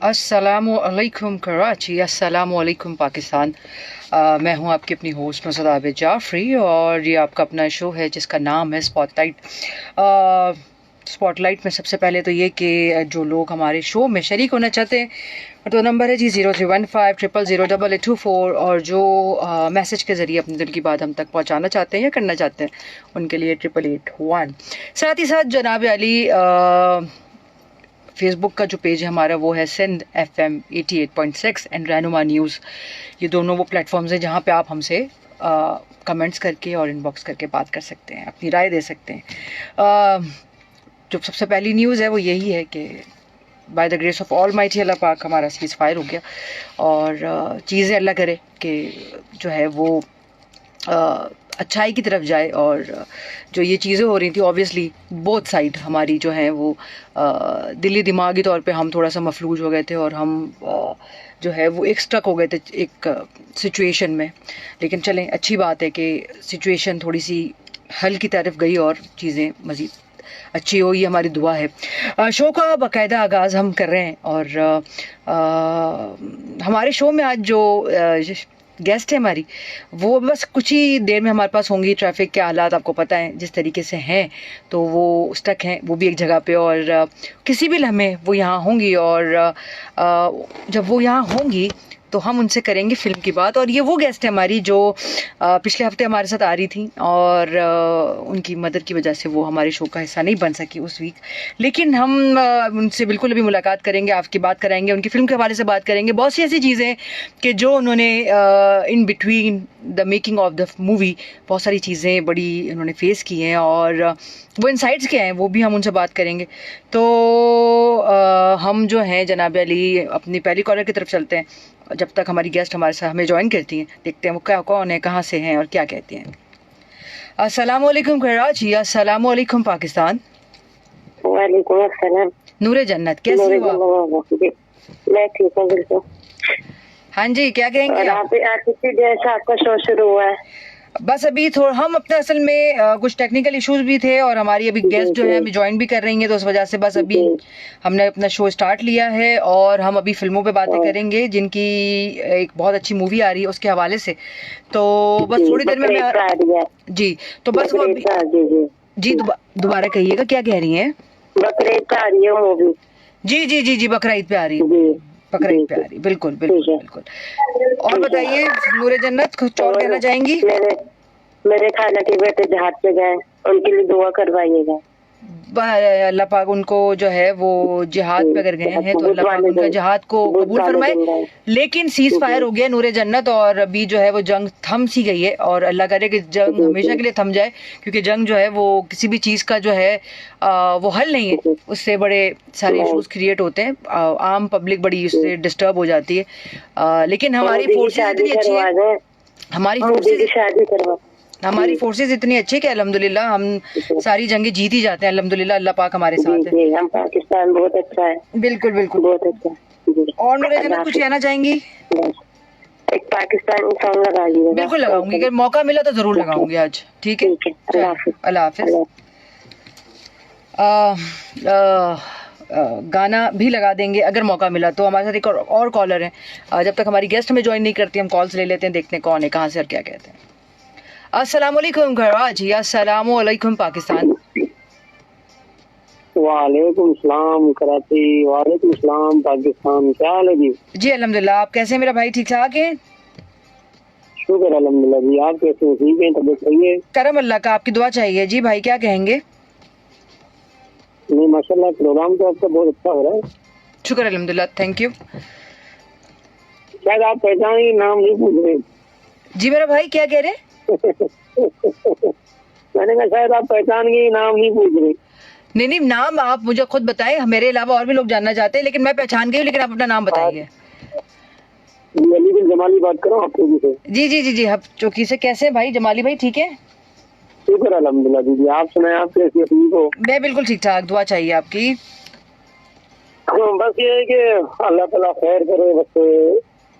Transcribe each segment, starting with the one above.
अस्सलामु अलैकुम कराची, अस्सलामु अलैकुम पाकिस्तान। मैं हूं आपकी अपनी होस्ट नुसरत आबिद जाफरी और ये आपका अपना शो है जिसका नाम है स्पॉटलाइट। स्पॉटलाइट में सबसे पहले तो ये कि जो लोग हमारे शो में शरीक होना चाहते हैं तो नंबर है जी 0315000824 और जो मैसेज के ज़रिए अपने दिल की बात हम तक पहुंचाना चाहते हैं या करना चाहते हैं उनके लिए 8881। साथ ही साथ जनाब अली फेसबुक का जो पेज है हमारा वो है सिंध FM 88.6 एंड रहनुमा न्यूज़। ये दोनों वो प्लेटफॉर्म्स हैं जहाँ पे आप हमसे कमेंट्स करके और इनबॉक्स करके बात कर सकते हैं, अपनी राय दे सकते हैं। जो सबसे पहली न्यूज़ है वो यही है कि by the grace of almighty Allah पाक हमारा सीज़ फायर हो गया और चीज़ें अल्लाह करे कि जो है वो अच्छाई की तरफ जाए। और जो ये चीज़ें हो रही थी ऑब्वियसली बोथ साइड हमारी जो है वो दिली दिमागी तौर पे हम थोड़ा सा मफलूज हो गए थे और हम जो है वो एक स्टक हो गए थे एक सिचुएशन में। लेकिन चलें, अच्छी बात है कि सिचुएशन थोड़ी सी हल की तरफ गई और चीज़ें मज़ीद अच्छी हो, ये हमारी दुआ है। शो का बाकायदा आगाज़ हम कर रहे हैं और हमारे शो में आज जो गेस्ट है हमारी वो बस कुछ ही देर में हमारे पास होंगी। ट्रैफिक के हालात आपको पता है जिस तरीके से हैं, तो वो स्टक हैं वो भी एक जगह पे और किसी भी लम्हे वो यहाँ होंगी और जब वो यहाँ होंगी तो हम उनसे करेंगे फ़िल्म की बात। और ये वो गेस्ट है हमारी जो पिछले हफ्ते हमारे साथ आ रही थी और उनकी मदद की वजह से वो हमारे शो का हिस्सा नहीं बन सकी उस वीक। लेकिन हम उनसे बिल्कुल अभी मुलाकात करेंगे, आपकी बात कराएंगे, उनकी फ़िल्म के हवाले से बात करेंगे। बहुत सी ऐसी चीज़ें कि जो उन्होंने in between the making of the movie बहुत सारी चीज़ें बड़ी उन्होंने फेस की हैं और वो इनसाइट्स क्या हैं वो भी हम उनसे बात करेंगे। तो हम जो हैं जनाब अली अपनी पहली कॉलर की तरफ चलते हैं। जब तक हमारी गेस्ट हमारे साथ हमें ज्वाइन करती हैं देखते हैं वो क्या कौन है, कहाँ से हैं और क्या कहती हैं। अस्सलाम वालेकुम कराची, अस्सलाम वालेकुम पाकिस्तान। वालेकुम अस्सलाम। नूरे जन्नत, कैसी हो आप? मैं ठीक हूँ बिल्कुल। हाँ जी, क्या कहेंगे आप? इसी जैसा आपका शो शुरू हुआ है। बस अभी थोड़ा हम अपने असल में कुछ टेक्निकल इश्यूज भी थे और हमारी अभी गेस्ट जो है हमें ज्वाइन भी कर रही हैं, तो उस वजह से बस अभी हमने अपना शो स्टार्ट लिया है और हम अभी फिल्मों पे बातें करेंगे जिनकी एक बहुत अच्छी मूवी आ रही है उसके हवाले से। तो बस थोड़ी देर में मैं जी तो बस वो जी दोबारा कहिएगा, क्या कह रही हैं? बकरीद पे आ रही है मूवी। जी जी जी जी बकरीद पे आ रही है, बकरीद पे आ रही, बिल्कुल बिल्कुल बिल्कुल। और बताइए नूरे जन्नत, कुछ और कहना चाहेंगी? मेरे खाला के बेटे जहाज पे गए, उनके लिए दुआ करवाइएगा। अल्लाह पाक उनको जो है वो जिहाद पे अगर गए हैं तो अल्लाह पाक उनका जिहाद को कबूल फरमाए। लेकिन सीज फायर हो गया नूरे जन्नत और अभी जो है वो जंग थम सी गई है और अल्लाह करे कि जंग हमेशा के लिए थम जाए, क्योंकि जंग जो है वो किसी भी चीज़ का जो है वो हल नहीं है, उससे बड़े सारे इशूज क्रिएट होते हैं, आम पब्लिक बड़ी उससे डिस्टर्ब हो जाती है। लेकिन हमारी फोर्सेज इतनी अच्छी है, हमारी फोर्सेस इतनी अच्छी कि अल्हम्दुलिल्लाह हम सारी जंगें जीत ही जाते हैं। अल्हम्दुलिल्लाह अल्लाह पाक हमारे साथ है। हम पाकिस्तान बहुत अच्छा है। बिल्कुल बिल्कुल बहुत अच्छा। और नूरे जन्नत कुछ कहना चाहेंगी? एक पाकिस्तानी सॉन्ग लगाइए। बिल्कुल लगाऊंगी, अगर मौका मिला तो जरूर लगाऊंगी आज। ठीक है, अल्लाह हाफिज। गाना भी लगा देंगे अगर मौका मिला तो। हमारे साथ एक और कॉलर है, जब तक हमारी गेस्ट हमें ज्वाइन नहीं करती हम कॉल्स ले लेते हैं, देखते हैं कौन है, कहाँ से और क्या कहते हैं। अस्सलाम वालेकुम कराची, अस्सलाम वालेकुम पाकिस्तान। वालेकुम सलाम कराची, वालेकुम सलाम पाकिस्तान। क्या हाल है जी? जी अल्हम्दुलिल्लाह, आप कैसे हैं मेरा भाई? ठीक ठाक हैं? शुक्र अल्हम्दुलिल्लाह जी, आप कैसे हैं? ठीक हैं? तबीयत सही है? करम अल्लाह का, आपकी दुआ चाहिए। जी भाई क्या कहेंगे? नहीं माशाल्लाह, प्रोग्राम तो आपका बहुत अच्छा हो रहा है। शुक्र अल्हम्दुलिल्लाह, थैंक यू। शायद आप पहचान नाम नहीं पूछ रहे। जी मेरा भाई क्या कह रहे हैं? मैंने कहा शायद आप पहचान गए, नाम नहीं पूछ रहे। नहीं नहीं, नाम आप मुझे खुद बताएं, मेरे अलावा और भी लोग जानना चाहते हैं, लेकिन मैं पहचान गई हूँ, लेकिन आप अपना नाम बताइए। जमाली बात करो आपको से। जी जी जी जी, आप चौकी से। कैसे हैं भाई जमाली भाई? ठीक है शुक्र अल्हम्दुलिल्लाह दीदी, आप सुनाए आप कैसे? ठीक हो? मैं बिल्कुल ठीक ठाक, दुआ चाहिए आपकी। बस ये है कि अल्लाह ताला खैर करे। बस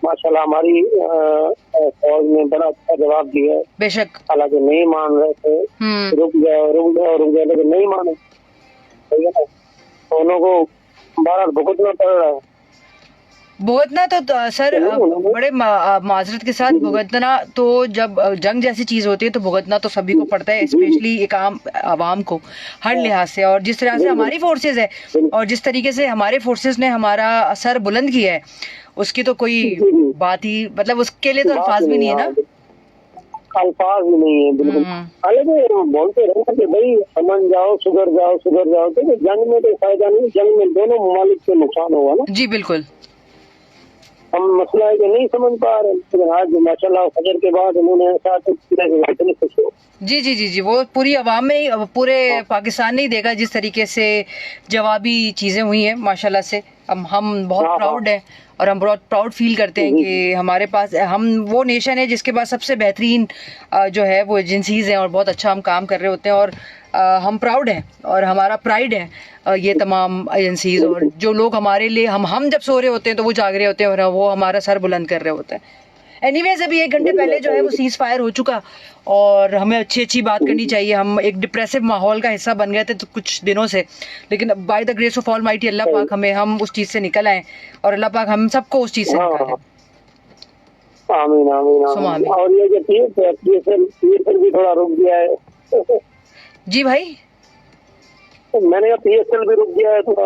माशाल्लाह हमारी फौज ने बड़ा अच्छा जवाब दिया है। बेशक, हालांकि नहीं मान रहे थे, रुक जाओ लेकिन नहीं माने। दोनों को बाहर भुगतना पड़ रहा है। भुगतना तो सर बड़े माजरत के साथ भुगतना तो जब जंग जैसी चीज होती है तो भुगतना तो सभी को पड़ता है, स्पेशली एक आम आवाम को हर लिहाज से। और जिस तरह से हमारी फोर्सेस है और जिस तरीके से हमारे फोर्सेस ने हमारा सर बुलंद किया है, उसकी तो कोई बात ही, मतलब उसके लिए तो अल्फाज भी नहीं है ना, अल्फाज भी नहीं है बिल्कुल। हालांकि बोलते रहे कि भाई समझ जाओ, सुधर जाओ, सुधर जाओ, तो जंग में तो फायदा नहीं, जंग में दोनों ममालिक को नुकसान होगा ना। जी बिल्कुल। हम मसला है कि नहीं समझ पा रहे, लेकिन आज माशाल्लाह फजर के बाद उन्होंने इतने खुश हो। जी जी जी जी, वो पूरी आवाम में, पूरे पाकिस्तान ने ही देखा जिस तरीके से जवाबी चीजें हुई हैं माशाल्लाह से। हम बहुत प्राउड हैं और हम बहुत प्राउड फील करते हैं कि हमारे पास, हम वो नेशन है जिसके पास सबसे बेहतरीन जो है वो एजेंसीज हैं और बहुत अच्छा हम काम कर रहे होते हैं। और हम प्राउड हैं और हमारा प्राइड है ये तमाम एजेंसीज, और जो लोग हमारे लिए, हम जब सो रहे होते हैं तो वो जाग रहे होते हैं और वो हमारा सर बुलंद कर रहे होते हैं। एनीवेज अभी 1 घंटे पहले जो है वो सीज फायर हो चुका और हमें अच्छी अच्छी बात करनी चाहिए। हम एक डिप्रेसिव माहौल का हिस्सा बन गए थे तो कुछ दिनों से, लेकिन by the grace of almighty Allah पाक हम उस चीज से निकल आए और अल्लाह पाक हम सबको उस चीज से निकाले। आमीन आमीन आमीन। और ये जो पीएसएल भी थोड़ा रुक गया है। जी भाई, मैंने पीएसएल भी रुक गया है थोड़ा।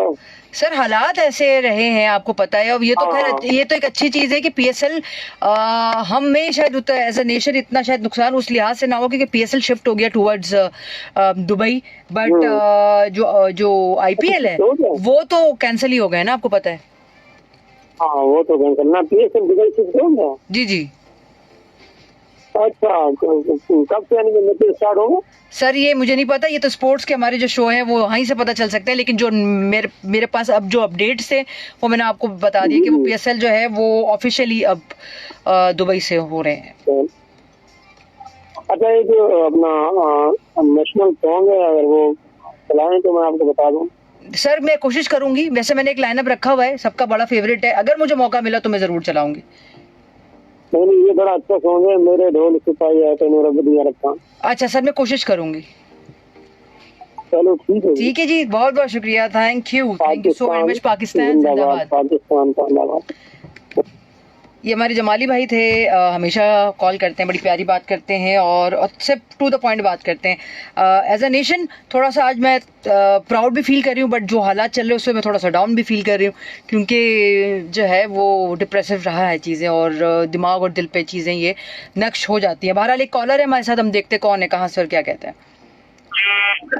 सर हालात ऐसे रहे हैं, आपको पता है। अब ये तो खैर ये तो एक अच्छी चीज है कि पीएसएल हमें शायद एज अ नेशन इतना शायद नुकसान उस लिहाज से ना हो क्योंकि पीएसएल शिफ्ट हो गया टुवर्ड्स दुबई, बट जो आईपीएल है वो तो कैंसिल ही हो गया ना, आपको पता है। हाँ वो तो कैंसिल ना, पीएसएल दुबई शिफ्ट हो गया। जी जी। अच्छा, कब से मैच स्टार्ट होगा? सर ये मुझे नहीं पता, ये तो स्पोर्ट्स के हमारे जो शो है वो वहीं से पता चल सकता है, लेकिन जो मेरे पास अब जो अपडेट्स थे वो मैंने आपको बता दिया कि वो पीएसएल जो है वो ऑफिशियली अब दुबई से हो रहे हैं। अच्छा, ये जो अपना नेशनल सॉन्ग है अगर वो चलाएं तो मैं आपको बता दूं। सर मैं कोशिश करूंगी, वैसे मैंने एक लाइनअप रखा हुआ है, सबका बड़ा फेवरेट है, अगर मुझे मौका मिला तो मैं जरूर चलाऊंगी। नहीं, ये बड़ा अच्छा सॉन्ग है, मेरे ढोल सिपाही है तो नूर बदिया रखा। अच्छा सर, मैं कोशिश करूंगी। चलो ठीक है जी, बहुत बहुत शुक्रिया, thank you so very much. Pakistan जिंदाबाद, पाकिस्तान जिंदाबाद। ये हमारे जमाली भाई थे, हमेशा कॉल करते हैं, बड़ी प्यारी बात करते हैं और अच्छे टू द पॉइंट बात करते हैं। एज अ नेशन थोड़ा सा आज मैं प्राउड भी फील कर रही हूँ, बट जो हालात चल रहे हैं उसमें मैं थोड़ा सा डाउन भी फील कर रही हूँ क्योंकि जो है वो डिप्रेसिव रहा है चीज़ें और दिमाग और दिल पे चीज़ें ये नक्श हो जाती हैं। बहरहाल एक कॉलर है हमारे साथ, हम देखते कौन है, कहाँ से और क्या कहते हैं।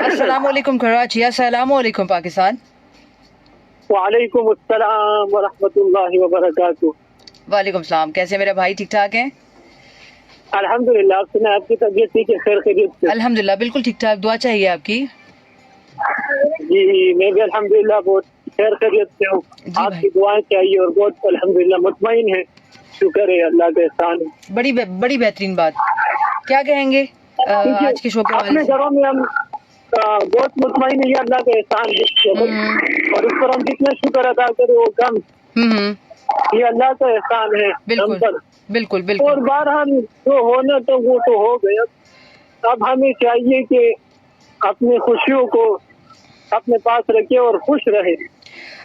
अस्सलाम वालेकुम कराची, अस्सलाम वालेकुम पाकिस्तान। वालेकुम अस्सलाम व रहमतुल्लाहि व बरकातहू। वालेकुम सलाम, कैसे मेरे भाई, ठीक ठाक हैं? अल्हम्दुलिल्लाह, आप सुना आपकी तबीयत ठीक है? खैर खैरियत से? अल्हम्दुलिल्लाह बिल्कुल ठीक ठाक, दुआ चाहिए आपकी। जी मैं भी अल्हम्दुलिल्लाह बहुत खैर खैरियत से हूँ, आपकी दुआएं चाहिए और बहुत अल्हम्दुलिल्लाह मुतमईन है, शुक्र है अल्लाह का एहसान है। बड़ी बेहतरीन बात, क्या कहेंगे आज के शो के अपने घरों में हम बहुत मुतमईन है, अल्लाह का एहसान है और उस पर हम जितना शुक्र अदा करें वो कम, ये अल्लाह का एहसान है हम पर। बिल्कुल बिल्कुल। और बहरहाल जो होना तो वो तो हो गया, अब हमें चाहिए कि अपनी खुशियों को अपने पास रखे और खुश रहे।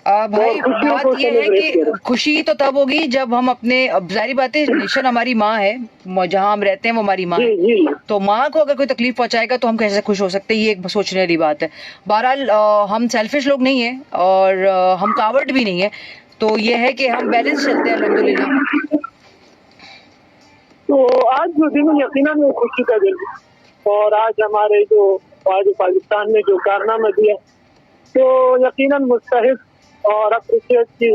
भाई बात ये है कि खुशी तो तब होगी जब हम अपने, जाहिर बात है नेशन हमारी माँ है, जहाँ हम रहते हैं वो हमारी माँ है, तो माँ को अगर कोई तकलीफ पहुंचाएगा तो हम कैसे खुश हो सकते हैं, ये एक सोचने वाली बात है। बहरहाल हम सेल्फिश लोग नहीं है और हम कावर्ड भी नहीं है, तो ये है कि हम बैलेंस चलते हैं अल्हम्दुलिल्लाह। तो आज जो दिन यकीनन वो खुशी का दिन, और आज हमारे जो पाकिस्तान ने जो कारनामा दिया तो यकीनन मुस्तहिक और अप्रिशिएट की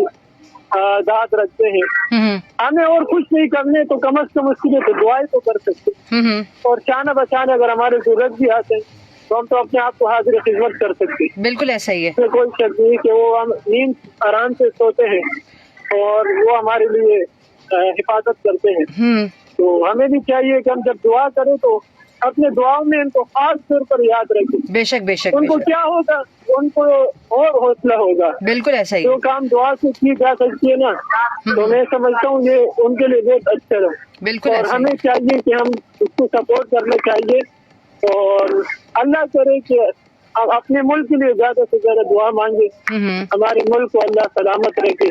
दाद रखते हैं। हमें और कुछ नहीं करने तो कम से कम उसके लिए तो दुआएं तो कर सकते, और चाहना बचाने अगर हमारे जरूरत भी आते हैं तो हम तो अपने आप को हाजिर खिदमत कर सकते। बिल्कुल ऐसा ही है, कोई शक नहीं कि वो हम नींद आराम से सोते हैं और वो हमारे लिए हिफाजत करते हैं। तो हमें भी चाहिए कि हम जब दुआ करें तो अपने दुआओं में उनको खास तौर पर याद रखें। बेशक बेशक। उनको क्या होगा, उनको और हौसला होगा। बिल्कुल ऐसा ही, जो काम दुआ से की जा सकती है ना, तो मैं समझता हूँ ये उनके लिए बहुत अच्छा है। बिल्कुल। और हमें चाहिए कि हम उसको सपोर्ट करना चाहिए और अल्लाह करे कि अब अपने मुल्क के लिए ज्यादा से ज्यादा दुआ मांगे, हमारे मुल्क को अल्लाह सलामत रखे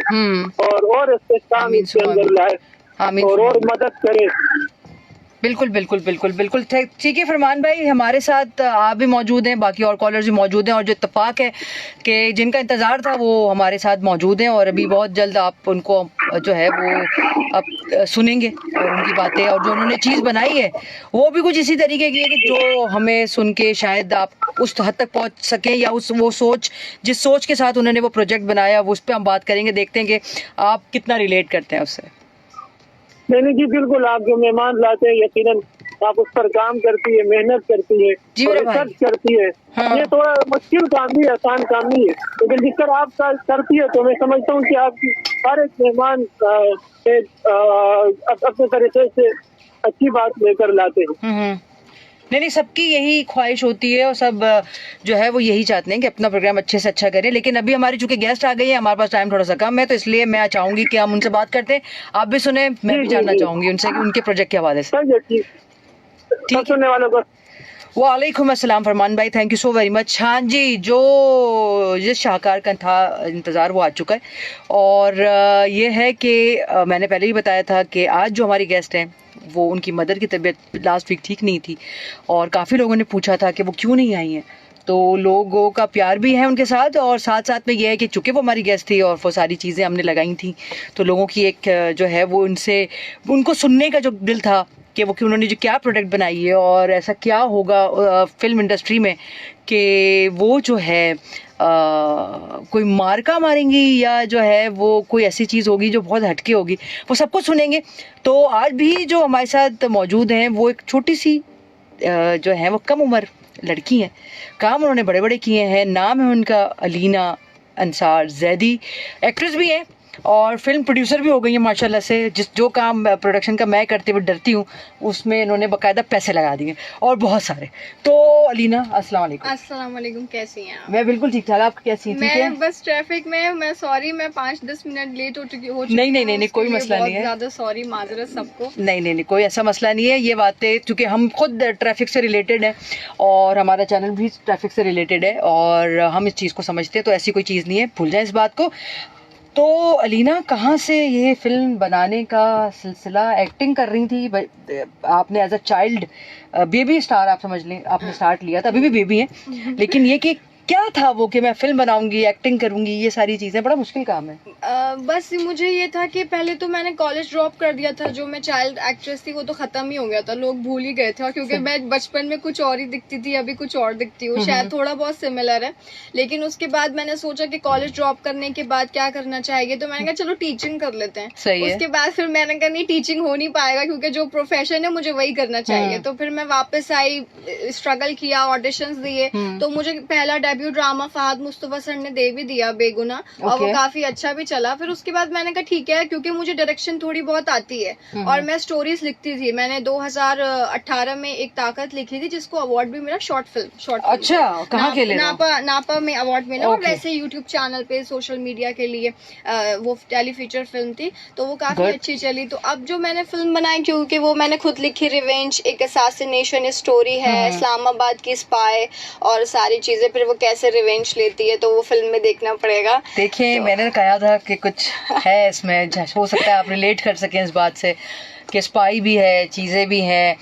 और इस्तेहकाम आमीन इसके सुमा अंदर आमीन। लाए आमीन और सुमा मदद करे। बिल्कुल बिल्कुल बिल्कुल बिल्कुल ठीक है फरमान भाई, हमारे साथ आप भी मौजूद हैं, बाकी और कॉलर्स भी मौजूद हैं, और जो इत्तेफाक है कि जिनका इंतज़ार था वो हमारे साथ मौजूद हैं, और अभी बहुत जल्द आप उनको जो है वो आप सुनेंगे और उनकी बातें, और जो उन्होंने चीज़ बनाई है वो भी कुछ इसी तरीके की है कि जो हमें सुन के शायद आप उस हद तक पहुंच सकें, या उस वो सोच जिस सोच के साथ उन्होंने वो प्रोजेक्ट बनाया वो उस पर हम बात करेंगे, देखते हैं कि आप कितना रिलेट करते हैं उससे। नहीं जी बिल्कुल, आप जो मेहमान लाते हैं यकीनन आप उस पर काम करती है, मेहनत करती है जी और मेरा भाई। रिसर्च करती है। हाँ। ये थोड़ा मुश्किल काम नहीं है, आसान काम नहीं है, लेकिन जिस तरह आप करती है तो मैं समझता हूँ कि आपकी हर एक मेहमान अपने तरीके से अच्छी बात लेकर लाते हैं। नहीं, सबकी यही ख्वाहिश होती है, और सब जो है वो यही चाहते हैं कि अपना प्रोग्राम अच्छे से अच्छा करें। लेकिन अभी हमारी चूंकि गेस्ट आ गई है, हमारे पास टाइम थोड़ा सा कम है, तो इसलिए मैं चाहूंगी कि हम उनसे बात करते हैं, आप भी सुने, मैं भी जानना चाहूंगी उनसे कि उनके प्रोजेक्ट के हवाले से। ठीक है, सुनने वालों को वालेकुम अस्सलाम फरमान भाई, thank you so very much. हाँ जी, जो जिस शाहकार का था इंतज़ार वो आ चुका है, और ये है कि मैंने पहले ही बताया था कि आज जो हमारी गेस्ट हैं वो उनकी मदर की तबीयत लास्ट वीक ठीक नहीं थी, और काफ़ी लोगों ने पूछा था कि वो क्यों नहीं आई हैं, तो लोगों का प्यार भी है उनके साथ, और साथ साथ में ये है कि चूँकि वो हमारी गेस्ट थी और वो सारी चीज़ें हमने लगाई थी, तो लोगों की एक जो है वो उनसे उनको सुनने का जो दिल था कि वो कि उन्होंने जो क्या प्रोडक्ट बनाई है और ऐसा क्या होगा फिल्म इंडस्ट्री में कि वो जो है कोई मार्का मारेंगी, या जो है वो कोई ऐसी चीज़ होगी जो बहुत हटके होगी, वो सब कुछ सुनेंगे। तो आज भी जो हमारे साथ मौजूद हैं वो एक छोटी सी जो है वो कम उम्र लड़की हैं, काम उन्होंने बड़े बड़े किए हैं, नाम है उनका अलीना अंसार जैदी, एक्ट्रेस भी हैं और फिल्म प्रोड्यूसर भी हो गई है माशाल्लाह से। जो काम प्रोडक्शन का मैं करते हुए डरती हूँ उसमें इन्होंने बाकायदा पैसे लगा दिए और बहुत सारे। तो अलीना अस्सलाम वालेकुम। अस्सलाम वालेकुम, कैसी हैं आप? मैं बिल्कुल ठीक ठाक, आप कैसी हैं? ठीक है। मैं बस ट्रैफिक में, मैं सॉरी, मैं 5-10 मिनट लेट हो चुकी हूँ। नहीं, कोई मसला नहीं है, ज़्यादा सॉरी, माजरत सबको। नहीं, कोई ऐसा मसला नहीं है। ये बातें क्योंकि हम खुद ट्रैफिक से रिलेटेड है और हमारा चैनल भी ट्रैफिक से रिलेटेड है और हम इस चीज़ को समझते हैं, तो ऐसी कोई चीज़ नहीं है, भूल जाएं इस बात को। तो अलीना, कहाँ से ये फिल्म बनाने का सिलसिला? एक्टिंग कर रही थी आपने as a child, baby star आप समझ लें, आपने स्टार्ट लिया था, अभी भी बेबी है, लेकिन ये कि क्या था वो कि मैं फिल्म बनाऊंगी, एक्टिंग करूंगी, ये सारी चीजें बड़ा मुश्किल काम है। बस मुझे ये था कि पहले तो मैंने कॉलेज ड्रॉप कर दिया था, जो मैं चाइल्ड एक्ट्रेस थी वो तो खत्म ही हो गया था, लोग भूल ही गए थे, और क्योंकि मैं बचपन में कुछ और ही दिखती थी, अभी कुछ और दिखती हूँ, शायद थोड़ा बहुत सिमिलर है। लेकिन उसके बाद मैंने सोचा कि कॉलेज ड्रॉप करने के बाद क्या करना चाहिए, तो मैंने कहा चलो टीचिंग कर लेते हैं। सही है। उसके बाद फिर मैंने कहा नहीं, टीचिंग हो नहीं पाएगा क्योंकि जो प्रोफेशन है मुझे वही करना चाहिए। तो फिर मैं वापस आई, स्ट्रगल किया, ऑडिशंस दिए, तो मुझे पहला debut drama Fahad Mustafa sir ने दे भी दिया, बेगुना, और वो काफी अच्छा भी चला। फिर उसके बाद मैंने कहा ठीक है, क्योंकि मुझे डायरेक्शन थोड़ी बहुत आती है और मैं स्टोरीज लिखती थी। मैंने 2018 में एक ताकत लिखी थी जिसको अवार्ड भी मिला, शॉर्ट फिल्म। अच्छा, कहाँ के लिए? नापा में अवार्ड मिला। और वैसे यूट्यूब चैनल पे सोशल मीडिया के लिए वो टेली फीचर फिल्म थी, तो वो काफी अच्छी चली। तो अब जो मैंने फिल्म बनाई, क्योंकि वो मैंने खुद लिखी, रिवेंज एक असैसिनेशन स्टोरी है, इस्लामाबाद की स्पाई और सारी चीजें, फिर वो कैसे रिवेंज लेती है, तो वो फिल्म में देखना पड़ेगा। देखिए, तो मैंने कहा था कि कुछ है इसमें, हो सकता है आप रिलेट कर सकें इस बात से कि स्पाई भी है, चीज़ें भी हैं,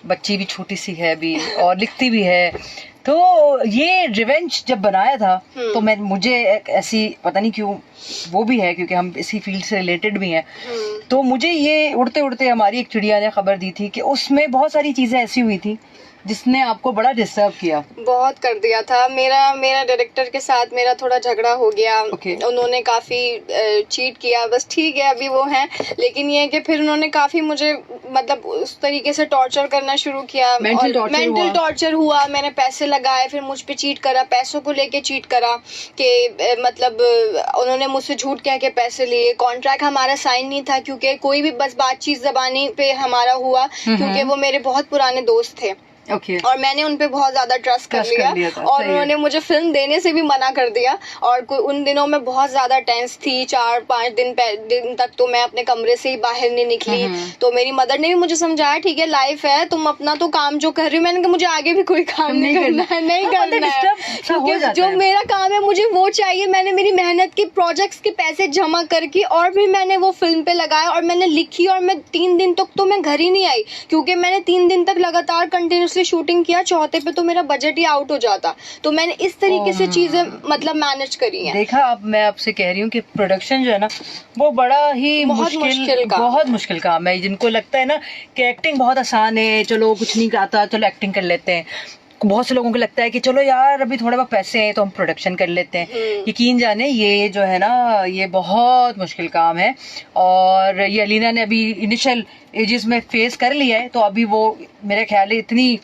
बच्ची भी छोटी सी है भी और लिखती भी है। तो ये रिवेंज जब बनाया था तो मुझे एक ऐसी, पता नहीं क्यों, वो भी है क्योंकि हम इसी फील्ड से रिलेटेड भी हैं, तो मुझे ये उड़ते उड़ते हमारी एक चिड़िया ने खबर दी थी कि उसमें बहुत सारी चीज़ें ऐसी हुई थी जिसने आपको बड़ा डिस्टर्ब किया। बहुत कर दिया था। मेरा डायरेक्टर के साथ मेरा थोड़ा झगड़ा हो गया। उन्होंने काफी चीट किया, बस ठीक है अभी वो हैं, लेकिन ये है कि फिर उन्होंने काफी मुझे मतलब उस तरीके से टॉर्चर करना शुरू किया। मेंटल टॉर्चर हुआ। मैंने पैसे लगाए, फिर मुझ पे चीट करा, पैसों को लेके चीट करा कि मतलब उन्होंने मुझसे झूठ कह के पैसे लिए। कॉन्ट्रैक्ट हमारा साइन नहीं था, क्योंकि कोई भी बस बातचीत ज़बानी पे हमारा हुआ, क्योंकि वो मेरे बहुत पुराने दोस्त थे। ओके। और मैंने उन पे बहुत ज्यादा ट्रस्ट कर लिया था, और उन्होंने मुझे फिल्म देने से भी मना कर दिया। और उन दिनों में बहुत ज्यादा टेंस थी, 4-5 दिन तक तो मैं अपने कमरे से ही बाहर नहीं निकली। तो मेरी मदर ने भी मुझे समझाया, ठीक है लाइफ है, तुम अपना तो काम जो कर रही हो, मैंने कहा मुझे आगे भी कोई काम नहीं करना है, नहीं करना है, क्योंकि जो मेरा काम है मुझे वो चाहिए। मैंने मेरी मेहनत की प्रोजेक्ट्स के पैसे जमा करके और भी मैंने वो फिल्म पे लगाया और मैंने लिखी, और मैं 3 दिन तक तो मैं घर ही नहीं आई, क्योंकि मैंने 3 दिन तक लगातार कंटिन्यूसली शूटिंग किया। चौथे पे तो मेरा बजट ही आउट हो जाता। तो मैंने इस तरीके से चीजें मतलब मैनेज करी हैं। देखा, अब मैं आपसे कह रही हूँ कि प्रोडक्शन जो है ना वो बड़ा ही बहुत मुश्किल काम है। जिनको लगता है ना कि एक्टिंग बहुत आसान है, चलो कुछ नहीं आता, चलो एक्टिंग कर लेते हैं, बहुत से लोगों को लगता है कि चलो यार अभी थोड़े बहुत पैसे हैं तो हम प्रोडक्शन कर लेते हैं। यकीन जाने ये जो है ना ये बहुत मुश्किल काम है, और ये अलीना ने अभी इनिशियल एजेस में फेस कर लिया है। तो अभी वो मेरे ख्याल है इतनी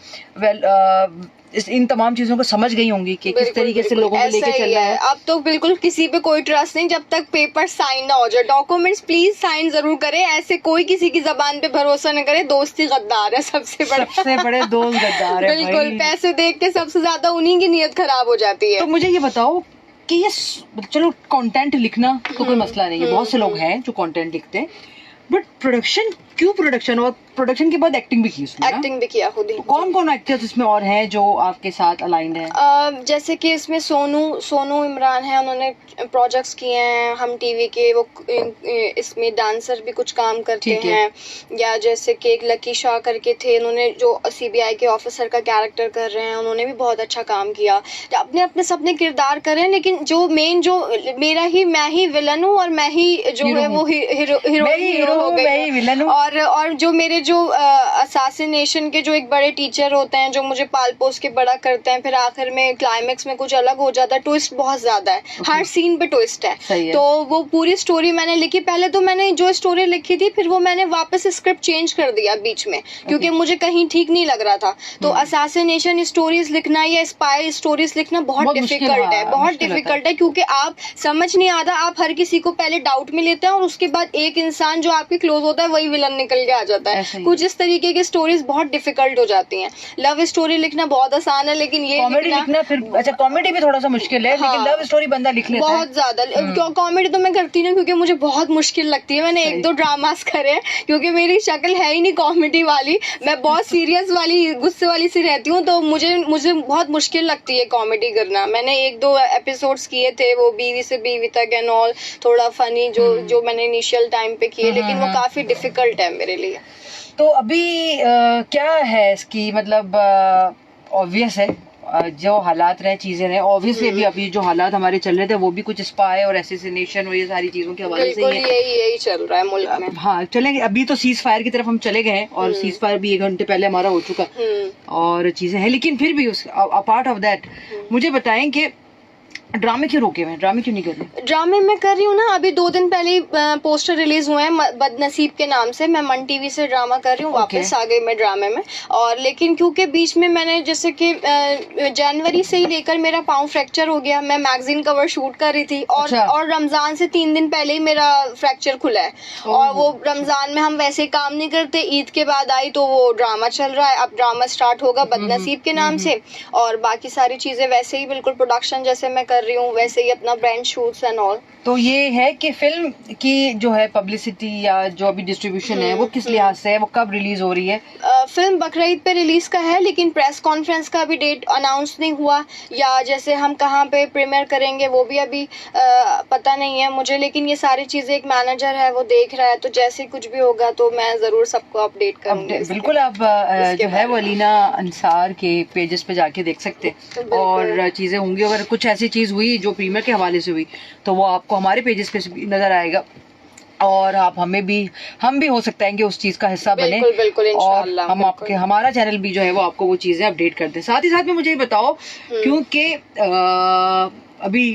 इन तमाम चीजों को समझ गई होंगी कि किस तरीके से लोगों को लेके चलना है। अब तो बिल्कुल किसी पे कोई ट्रस्ट नहीं जब तक पेपर साइन ना हो जाए। डॉक्यूमेंट्स प्लीज साइन जरूर करें, ऐसे कोई किसी की जबान पे भरोसा न करे। दोस्ती गद्दार है, सबसे बड़े दोस्त गद्दार है। बिल्कुल, पैसे देख के सबसे ज्यादा उन्हीं की नीयत खराब हो जाती है। तो मुझे ये बताओ कि ये चलो कंटेंट लिखना तो कोई मसला नहीं है, बहुत से लोग हैं जो कंटेंट लिखते हैं, बट प्रोडक्शन क्यों? प्रोडक्शन और प्रोडक्शन के बाद एक्टिंग भी की उसमें, एक्टिंग भी किया खुद ही। कौन कौन एक्टर्स इसमें और हैं जो आपके साथ अलाइंड हैं? जैसे कि इसमें सोनू इमरान है, उन्होंने प्रोजेक्ट्स किए हैं हम टीवी के, वो इसमें डांसर भी कुछ काम करते हैं। या जैसे कि एक लकी शाह करके थे, उन्होंने जो CBI के ऑफिसर का कैरेक्टर कर रहे हैं, उन्होंने भी बहुत अच्छा काम किया। अपने अपने सबने किरदार कर रहे हैं, लेकिन जो मेन जो मैं ही विलन हूँ और मैं ही जो है वो हीरो हो गई। और जो मेरे जो असैसिनेशन के जो एक बड़े टीचर होते हैं जो मुझे पाल पोस के बड़ा करते हैं, फिर आखिर में क्लाइमेक्स में कुछ अलग हो जाता है। ट्विस्ट बहुत ज्यादा है, हर सीन पे ट्विस्ट है। तो वो पूरी स्टोरी मैंने लिखी। पहले तो मैंने जो स्टोरी लिखी थी फिर वो मैंने वापस स्क्रिप्ट चेंज कर दिया बीच में, क्योंकि मुझे कहीं ठीक नहीं लग रहा था। तो असैसिनेशन स्टोरीज लिखना या स्पाई स्टोरीज लिखना बहुत डिफिकल्ट है, बहुत डिफिकल्ट है, क्योंकि आप समझ नहीं आता, आप हर किसी को पहले डाउट में लेते हैं और उसके बाद एक इंसान जो आपके क्लोज होता है वही विलन निकल के आ जाता है। कुछ इस तरीके की स्टोरीज बहुत डिफिकल्ट हो जाती हैं। लव स्टोरी लिखना बहुत आसान है, लेकिन ये कॉमेडी लिखना फिर अच्छा, कॉमेडी भी थोड़ा सा मुश्किल है। लेकिन लव स्टोरी बंदा लिख लेता है बहुत ज्यादा। कॉमेडी तो मैं करती नहीं, क्योंकि मुझे बहुत मुश्किल लगती है। मैंने 1-2 ड्रामास करे, क्योंकि मेरी शक्ल है ही नहीं कॉमेडी वाली, मैं बहुत सीरियस वाली गुस्से वाली सी रहती हूँ। तो मुझे बहुत मुश्किल लगती है कॉमेडी करना। मैंने 1-2 एपिसोड्स किए थे, वो बीवी से बीवी तक एंड ऑल, थोड़ा फनी जो मैंने इनिशियल टाइम पे किए, लेकिन वो काफी डिफिकल्ट है मेरे लिए। तो अभी क्या है इसकी मतलब ऑब्वियस है जो हालात रहे, चीजें रहे, ऑब्वियसली अभी जो हालात हमारे चल रहे थे वो भी कुछ स्पाई और एसेसिनेशन और ये सारी चीजों के हवाले से यही चल रहा है मुल्क में। हाँ चलेंगे, अभी तो सीज फायर की तरफ हम चले गए हैं और सीज फायर भी 1 घंटे पहले हमारा हो चुका और चीजें हैं। लेकिन फिर भी अपार्ट ऑफ दैट मुझे बताएं कि ड्रामे क्यों रोके हुए हैं? ड्रामे क्यों नहीं कर रहे? ड्रामे मैं कर रही हूँ ना, अभी 2 दिन पहले पोस्टर रिलीज हुए हैं बदनसीब के नाम से। मैं मन टीवी से ड्रामा कर रही हूँ, वापस आ गई मैं ड्रामे में। और लेकिन क्योंकि बीच में मैंने जैसे कि जनवरी से ही लेकर मेरा पाँव फ्रैक्चर हो गया, मैं मैगजीन कवर शूट कर रही थी और रमजान से 3 दिन पहले ही मेरा फ्रैक्चर खुला है। और वो रमजान में हम वैसे काम नहीं करते, ईद के बाद आई तो वो ड्रामा चल रहा है। अब ड्रामा स्टार्ट होगा बदनसीब के नाम से, और बाकी सारी चीजें वैसे ही बिल्कुल प्रोडक्शन जैसे मैं कर रही हूँ, वैसे ही अपना ब्रांड शूट्स एंड ऑल। तो ये है कि फिल्म की जो है पब्लिसिटी या जो अभी डिस्ट्रीब्यूशन है वो किस लिहाज से है, वो कब रिलीज हो रही है? फिल्म बकरीद पे रिलीज का है, लेकिन प्रेस कॉन्फ्रेंस का अभी डेट अनाउंस नहीं हुआ, या जैसे हम कहाँ पे प्रीमियर करेंगे वो भी अभी पता नहीं है मुझे। लेकिन ये सारी चीजें एक मैनेजर है वो देख रहा है, तो जैसे कुछ भी होगा तो मैं जरूर सबको अपडेट करूंगी। बिल्कुल, आप जो है वो अलीना अंसार के पेजेस पे जाके देख सकते हैं और चीजें होंगी। अगर कुछ ऐसी चीज हुई जो प्रीमियर के हवाले से हुई तो वो आपको हमारे पेजेस पे नजर आएगा, और आप हम भी हो सकता है कि उस चीज का हिस्सा बने। बिल्कुल, और हम आपके हमारा चैनल भी जो है वो आपको वो चीजें अपडेट करते हैं। साथ ही साथ में मुझे ये बताओ, क्योंकि अभी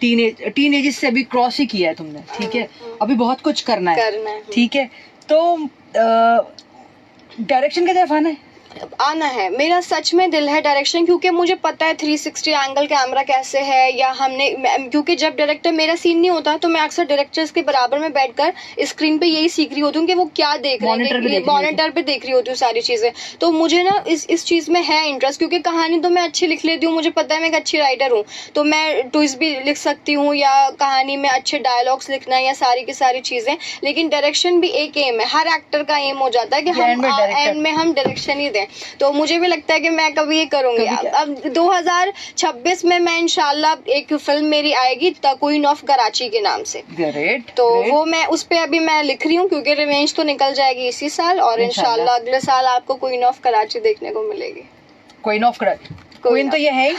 टीनेज से अभी क्रॉस ही किया है तुमने, ठीक है, अभी बहुत कुछ करना है। ठीक है, तो डायरेक्शन की तरफ आना है? आना है, मेरा सच में दिल है डायरेक्शन, क्योंकि मुझे पता है 360 एंगल कैमरा कैसे है, या क्योंकि जब डायरेक्टर मेरा सीन नहीं होता तो मैं अक्सर डायरेक्टर्स के बराबर में बैठकर स्क्रीन पे यही सीख रही होती हूँ कि वो क्या देख रहे हैं, मॉनिटर पे देख रही होती हूँ सारी चीजें। तो मुझे ना इस चीज में है इंटरेस्ट, क्योंकि कहानी तो मैं अच्छी लिख लेती हूँ, मुझे पता है मैं एक अच्छी राइटर हूँ, तो मैं ट्विस्ट भी लिख सकती हूँ या कहानी में अच्छे डायलॉग्स लिखना या सारी की सारी चीजें। लेकिन डायरेक्शन भी एक एम है, हर एक्टर का एम हो जाता है कि हम एंड में हम डायरेक्शन ही दें। तो मुझे भी लगता है कि मैं कभी ये करूंगी। अब 2026 में मैं इंशाल्लाह एक फिल्म मेरी आएगी द क्वीन ऑफ कराची के नाम से। तो वो मैं उस पे अभी मैं लिख रही हूँ, क्योंकि रिवेंज तो निकल जाएगी इसी साल और इंशाल्लाह अगले साल आपको क्वीन ऑफ कराची देखने को मिलेगी। क्वीन ऑफ कराची, क्वीन तो ये है ही,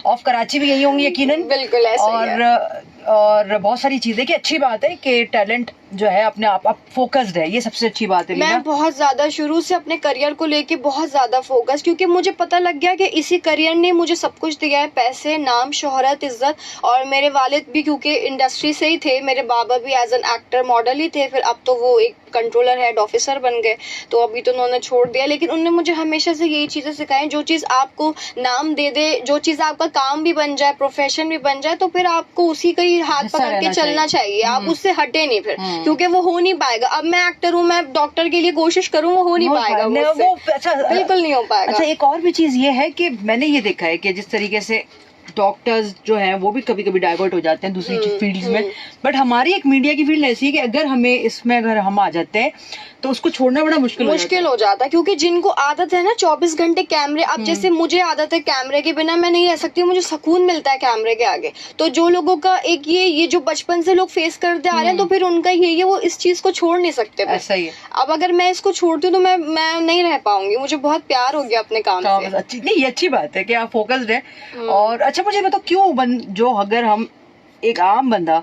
ऑफ कराची भी यही होंगी यकीनन। बिल्कुल ऐसा और बहुत सारी चीजें की अच्छी बात है कि टैलेंट जो है अपने आप फोकस्ड है, ये सबसे अच्छी बात है। मैं बहुत ज्यादा शुरू से अपने करियर को लेके बहुत ज्यादा फोकस, क्योंकि मुझे पता लग गया कि इसी करियर ने मुझे सब कुछ दिया है, पैसे, नाम, शोहरत, इज्जत। और मेरे वालिद भी क्योंकि इंडस्ट्री से ही थे, मेरे बाबा भी एज एन एक्टर मॉडल ही थे, फिर अब तो वो एक कंट्रोलर हेड ऑफिसर बन गए, तो अभी तो उन्होंने छोड़ दिया। लेकिन उन्होंने मुझे हमेशा से यही चीजें सिखाई, जो चीज आपको नाम दे दे, जो चीज आपका काम भी बन जाए, प्रोफेशन भी बन जाए, तो फिर आपको उसी का ही हाथ पकड़ के चलना चाहिए, आप उससे हटे नहीं फिर, क्योंकि वो हो नहीं पाएगा। अब मैं एक्टर हूँ, मैं डॉक्टर के लिए कोशिश करूँ, वो हो नहीं पाएगा, वो अच्छा बिल्कुल नहीं हो पाएगा। अच्छा, एक और भी चीज ये है कि मैंने ये देखा है कि जिस तरीके से डॉक्टर्स जो हैं वो भी कभी कभी डाइवर्ट हो जाते हैं दूसरी फील्ड्स में, बट हमारी एक मीडिया की फील्ड ऐसी है कि अगर हमें इसमें अगर हम आ जाते हैं तो उसको छोड़ना बड़ा मुश्किल हो जाता है, क्योंकि जिनको आदत है ना 24 घंटे कैमरे, अब जैसे मुझे आदत है कैमरे के बिना मैं नहीं रह सकती, मुझे सुकून मिलता है कैमरे के आगे। तो जो लोगों का एक ये जो बचपन से लोग फेस करते आ रहे हैं, तो फिर उनका ये वो इस चीज को छोड़ नहीं सकते। ऐसा ही है। अब अगर मैं इसको छोड़ती हूँ तो मैं नहीं रह पाऊंगी, मुझे बहुत प्यार हो गया अपने काम से। अच्छी नहीं, ये अच्छी बात है कि आप फोकस्ड हैं। और अच्छा मुझे बताओ क्यों जो अगर हम एक आम बंदा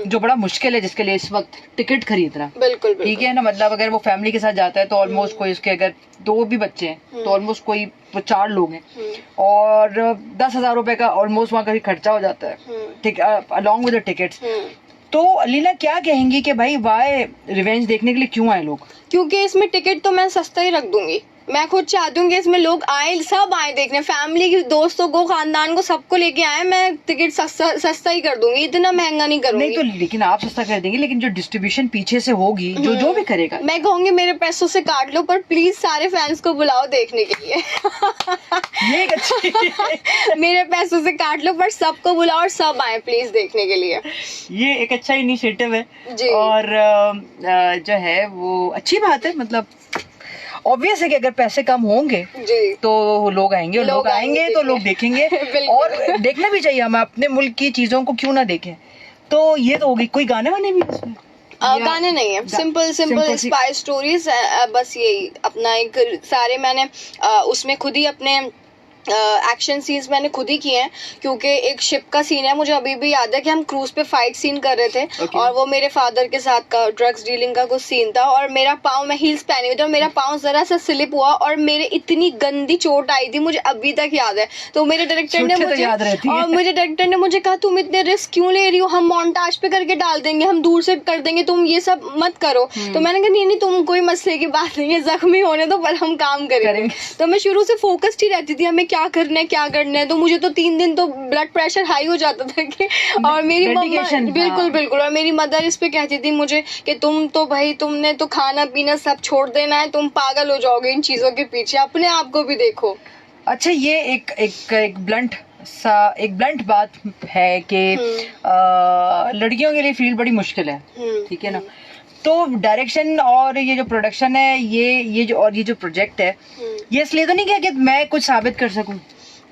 जो बड़ा मुश्किल है जिसके लिए इस वक्त टिकट खरीदना, बिल्कुल ठीक है ना, मतलब अगर वो फैमिली के साथ जाता है तो ऑलमोस्ट कोई उसके अगर 2 भी बच्चे हैं तो ऑलमोस्ट कोई 4 लोग हैं और 10,000 रुपए का ऑलमोस्ट वहाँ का खर्चा हो जाता है, ठीक, अलॉन्ग विद द टिकट्स। तो अलीना क्या कहेंगी कि भाई वाई रिवेंज देखने के लिए क्यों आए लोग? क्योंकि इसमें टिकट तो मैं सस्ता ही रख दूंगी, मैं खुद चाहती हूँ कि इसमें लोग आए, सब आए देखने, फैमिली की, दोस्तों को, खानदान को, सबको लेके आए। मैं टिकट सस्ता ही कर दूंगी, इतना महंगा नहीं करूंगी। नहीं तो लेकिन आप सस्ता कर देंगे, लेकिन जो डिस्ट्रीब्यूशन पीछे से होगी, जो भी करेगा, मैं कहूंगी मेरे पैसों से काट लो, पर प्लीज सारे फैंस को बुलाओ देखने के लिए। ये एक अच्छी मेरे पैसों से काट लो, पर सबको बुलाओ और सब आए प्लीज देखने के लिए। ये एक अच्छा इनिशिएटिव है जी। और जो है वो अच्छी बात है। मतलब ऑब्वियस है कि अगर पैसे कम होंगे तो लोग आएंगे, और लोग आएंगे तो लोग देखेंगे और देखना भी चाहिए, हम अपने मुल्क की चीजों को क्यों ना देखें। तो ये तो होगी। कोई गाने वाने भी इसमें? गाने नहीं है, सिंपल स्पाई स्टोरीज, बस यही अपना एक सारे मैंने उसमें खुद ही अपने एक्शन सीन्स मैंने खुद ही किए हैं, क्योंकि एक शिप का सीन है, मुझे अभी भी याद है कि हम क्रूज पे फाइट सीन कर रहे थे और वो मेरे फादर के साथ का ड्रग्स डीलिंग का कुछ सीन था, और मेरा पाँव, मैं हील्स पहनी हुई थी और मेरा पाँव जरा सा स्लिप हुआ और मेरे इतनी गंदी चोट आई थी, मुझे अभी तक याद है। तो मेरे डायरेक्टर ने मुझे कहा तुम इतने रिस्क क्यों ले रही हो, हम मोन्टाज पे करके डाल देंगे, हम दूर से कर देंगे, तुम ये सब मत करो। तो मैंने कहा नहीं तुम, कोई मसले की बात नहीं है, जख्मी होने दो पर हम काम करेंगे। तो मैं शुरू से फोकस्ड ही रहती थी, हमें क्या करना है। तो मुझे तो 3 दिन तो ब्लड प्रेशर हाई हो जाता था कि, और मेरी मम्मा बिल्कुल और मेरी मदर इस पे कहती थी मुझे कि तुम तो भाई, तुमने तो खाना पीना सब छोड़ देना है, तुम पागल हो जाओगे इन चीजों के पीछे, अपने आप को भी देखो। अच्छा, ये एक ब्लंट बात है कि लड़कियों के लिए फील्ड बड़ी मुश्किल है, ठीक है ना। तो डायरेक्शन और ये जो प्रोडक्शन है, ये जो प्रोजेक्ट है, ये इसलिए तो नहीं किया कि मैं कुछ साबित कर सकूं?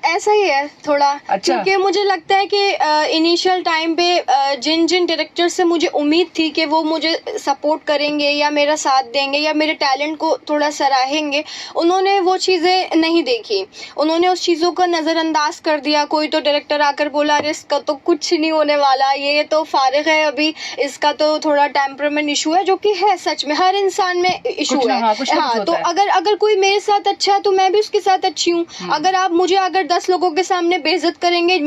ऐसा ही है थोड़ा। अच्छा। क्योंकि मुझे लगता है कि इनिशियल टाइम पे जिन डायरेक्टर से मुझे उम्मीद थी कि वो मुझे सपोर्ट करेंगे या मेरा साथ देंगे या मेरे टैलेंट को थोड़ा सराहेंगे, उन्होंने वो चीज़ें नहीं देखी, उन्होंने उस चीज़ों का नज़रअंदाज कर दिया। कोई तो डायरेक्टर आकर बोला अरे इसका तो कुछ नहीं होने वाला, ये तो फारिग है अभी, इसका तो थोड़ा टेम्परामेंट इशू है, जो कि है सच में, हर इंसान में इशू है। हाँ, तो अगर कोई मेरे साथ अच्छा है तो मैं भी उसके साथ अच्छी हूँ। अगर आप मुझे अगर 10 लोगों के सामने बेइज्जत करेंगे।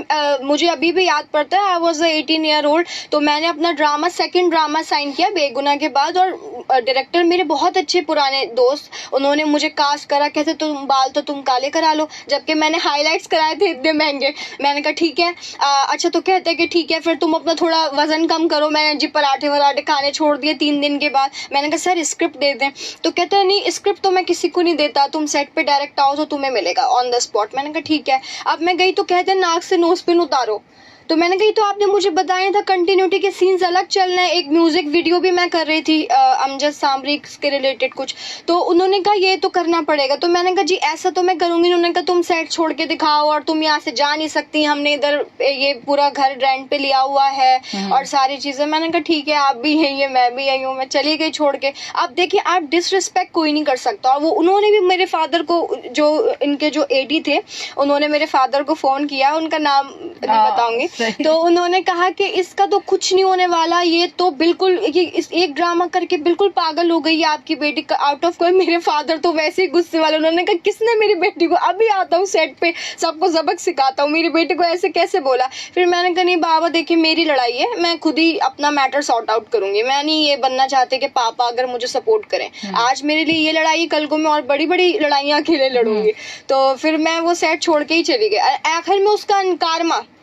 मुझे अभी भी याद पड़ता है, आई वॉज 18 ईयर ओल्ड, तो मैंने अपना सेकंड ड्रामा साइन किया बेगुनाह के बाद, और डायरेक्टर मेरे बहुत अच्छे पुराने दोस्त, उन्होंने मुझे कास्ट करा, कहते तुम बाल तो तुम काले करा लो, जबकि मैंने हाईलाइट्स कराए थे इतने महंगे। मैंने कहा ठीक है, अच्छा तो कहते हैं कि ठीक है फिर तुम अपना थोड़ा वजन कम करो। मैंने जी पराठे वराठे खाने छोड़ दिए 3 दिन के बाद। मैंने कहा सर स्क्रिप्ट दे दें, तो कहते हैं नहीं स्क्रिप्ट तो मैं किसी को नहीं देता, तुम सेट पे डायरेक्ट आओ तो तुम्हें मिलेगा ऑन द स्पॉट। मैंने कहा ठीक है। अब मैं गई तो कहते हैं नाक से नोज पिन उतारो, तो मैंने कही तो आपने मुझे बताया था कंटिन्यूटी के सीन्स अलग चलना है। एक म्यूजिक वीडियो भी मैं कर रही थी अमजद सामरी के रिलेटेड कुछ, तो उन्होंने कहा ये तो करना पड़ेगा। तो मैंने कहा जी ऐसा तो मैं करूंगी। उन्होंने कहा तुम सेट छोड़ के दिखाओ और तुम यहाँ से जा नहीं सकती, हमने इधर ये पूरा घर रेंट पे लिया हुआ है और सारी चीजें। मैंने कहा ठीक है, आप भी यही है मैं भी यही हूँ, मैं चली गई छोड़ के। अब देखिए आप डिसरिस्पेक्ट कोई नहीं कर सकता। और वो उन्होंने भी मेरे फादर को, जो इनके जो एडी थे, उन्होंने मेरे फादर को फोन किया, उनका नाम नहीं बताऊंगी, तो उन्होंने कहा कि इसका तो कुछ नहीं होने वाला, ये तो बिल्कुल ये इस एक ड्रामा करके बिल्कुल पागल हो गई है आपकी बेटी का आउट ऑफ कोई। मेरे फादर तो वैसे ही गुस्से वाले, उन्होंने कहा किसने मेरी बेटी को, अभी आता हूँ सेट पे सबको सबक सिखाता हूँ, मेरी बेटी को ऐसे कैसे बोला। फिर मैंने कहा नहीं बाबा देखिए मेरी लड़ाई है, मैं खुद ही अपना मैटर सॉर्ट आउट करूंगी, मैं नहीं ये बनना चाहती कि पापा अगर मुझे सपोर्ट करें। आज मेरे लिए ये लड़ाई, कल को मैं और बड़ी बड़ी लड़ाइयाँ अकेले लड़ूंगी। तो फिर मैं वो सेट छोड़ के ही चली गई। आखिर में उसका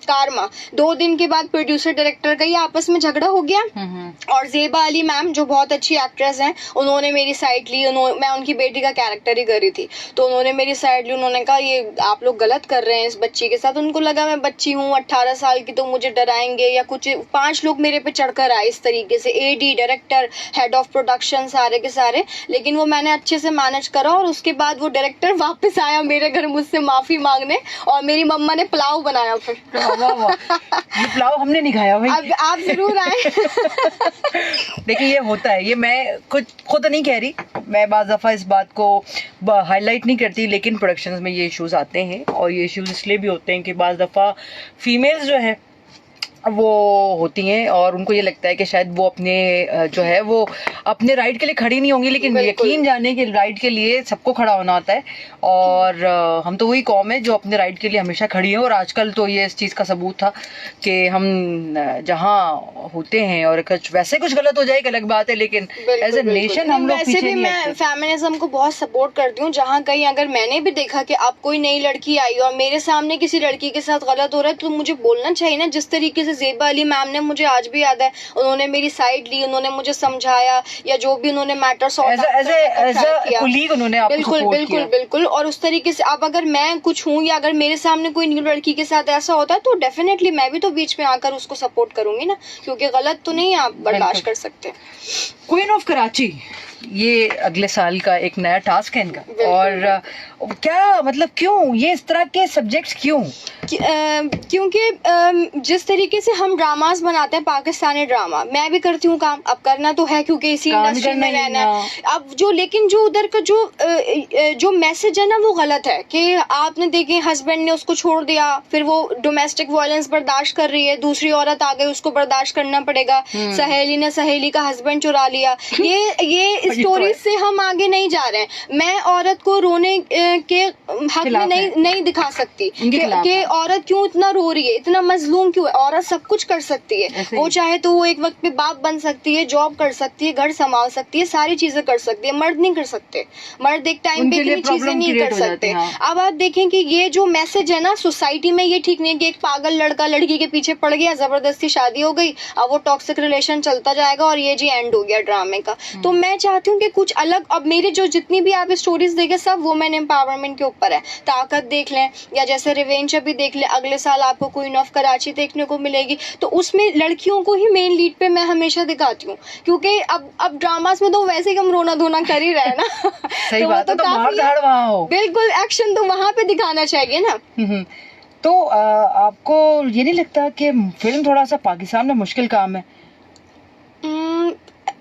कारमा 2 दिन के बाद प्रोड्यूसर डायरेक्टर का ही आपस में झगड़ा हो गया, और ज़ेबा अली मैम जो बहुत अच्छी एक्ट्रेस हैं, उन्होंने मेरी साइड ली। मैं उनकी बेटी का कैरेक्टर ही कर रही थी, तो उन्होंने मेरी साइड ली। उन्होंने कहा ये आप लोग गलत कर रहे हैं इस बच्ची के साथ। उनको लगा मैं बच्ची हूँ 18 साल की, तो मुझे डराएंगे या कुछ। 5 लोग मेरे पे चढ़कर आए इस तरीके से, AD, director, head of production, सारे के सारे। लेकिन वो मैंने अच्छे से मैनेज करा, और उसके बाद वो डायरेक्टर वापस आया मेरे घर मुझसे माफी मांगने, और मेरी मम्मा ने पुलाव बनाया। फिर वाह वाह, ये पुलाव हमने नहीं खाया भाई। अब आप जरूर आए। देखिए ये होता है, ये मैं खुद नहीं कह रही, मैं बाज़ दफ़ा इस बात को हाईलाइट नहीं करती, लेकिन प्रोडक्शंस में ये इश्यूज आते हैं, और ये इश्यूज इसलिए भी होते हैं कि बाज़ दफ़ा फीमेल्स जो है वो होती हैं और उनको ये लगता है कि शायद वो अपने जो है वो अपने राइट के लिए खड़ी नहीं होंगी, लेकिन यकीन जाने कि राइट के लिए सबको खड़ा होना होता है। और हम तो वही कौम है जो अपने राइट के लिए हमेशा खड़ी है, और आजकल तो ये इस चीज़ का सबूत था कि हम जहाँ होते हैं और वैसे कुछ गलत हो जाए एक अलग बात है, लेकिन एज ए नेशन हम लोग वैसे भी मैं फेमिनिज्म को बहुत सपोर्ट करती हूँ। जहाँ कहीं अगर मैंने भी देखा कि अब कोई नई लड़की आई और मेरे सामने किसी लड़की के साथ गलत हो रहा है, तो मुझे बोलना चाहिए ना। जिस तरीके से ज़ेबा अली मैम ने, मुझे आज भी याद है, उन्होंने मेरी साइड ली, उन्होंने मुझे समझाया, या जो भी उन्होंने मैटर सॉर्ट आउट किया, बिल्कुल। और उस तरीके से अब अगर मैं कुछ हूँ या अगर मेरे सामने कोई न्यू लड़की के साथ ऐसा होता है, तो डेफिनेटली मैं भी तो बीच में आकर उसको सपोर्ट करूंगी ना, क्योंकि गलत तो नहीं आप बर्दाश्त कर सकते। क्वीन ऑफ कराची ये अगले साल का एक नया टास्क है इनका, और क्या मतलब क्यों ये इस तरह के सब्जेक्ट्स क्यों? क्योंकि जिस तरीके से हम ड्रामास बनाते हैं, पाकिस्तानी ड्रामा, मैं भी करती हूँ काम, अब करना तो है क्योंकि इसी इंडस्ट्री में रहना है। अब लेकिन जो उधर का जो मैसेज है ना, वो गलत है कि आपने देखे हस्बैंड ने उसको छोड़ दिया, फिर वो डोमेस्टिक वायलेंस बर्दाश्त कर रही है, दूसरी औरत आ गई, उसको बर्दाश्त करना पड़ेगा। सहेली ने सहेली का हस्बैंड चुरा लिया, ये स्टोरीज से हम आगे नहीं जा रहे हैं। मैं औरत को रोने के हक में नहीं दिखा सकती कि औरत क्यों इतना रो रही है, इतना मजलूम क्यों है। औरत सब कुछ कर सकती है, वो चाहे तो वो एक वक्त पे बाप बन सकती है, जॉब कर सकती है, घर संभाल सकती है, सारी चीजें कर सकती है। मर्द नहीं कर सकते, मर्द एक टाइम पे इतनी चीजें नहीं कर सकते। अब आप देखें कि ये जो मैसेज है ना सोसाइटी में, ये ठीक नहीं है कि एक पागल लड़का लड़की के पीछे पड़ गया, जबरदस्ती शादी हो गई, अब वो टॉक्सिक रिलेशन चलता जाएगा और ये जी एंड हो गया ड्रामे का। तो मैं चाहती हूँ कि कुछ अलग, अब मेरे जो जितनी भी आप स्टोरीज देखे सब वुमेन एम्पावरमेंट के ऊपर है। ताकत देख लें, या जैसे रिवेंज अभी देख लें, अगले साल आपको क्वीन ऑफ कराची देखने को मिलेगी, तो उसमें लड़कियों को ही मेन लीड पे मैं हमेशा दिखाती हूँ, क्योंकि अब ड्रामास में तो वैसे ही हम रोना धोना कर ही रहे ना। सही तो बात है, तो मार धाड़ वहाँ हो, बिल्कुल एक्शन तो वहाँ पे दिखाना चाहिए ना। तो आपको ये नहीं लगता कि फिल्म थोड़ा सा पाकिस्तान में मुश्किल काम है?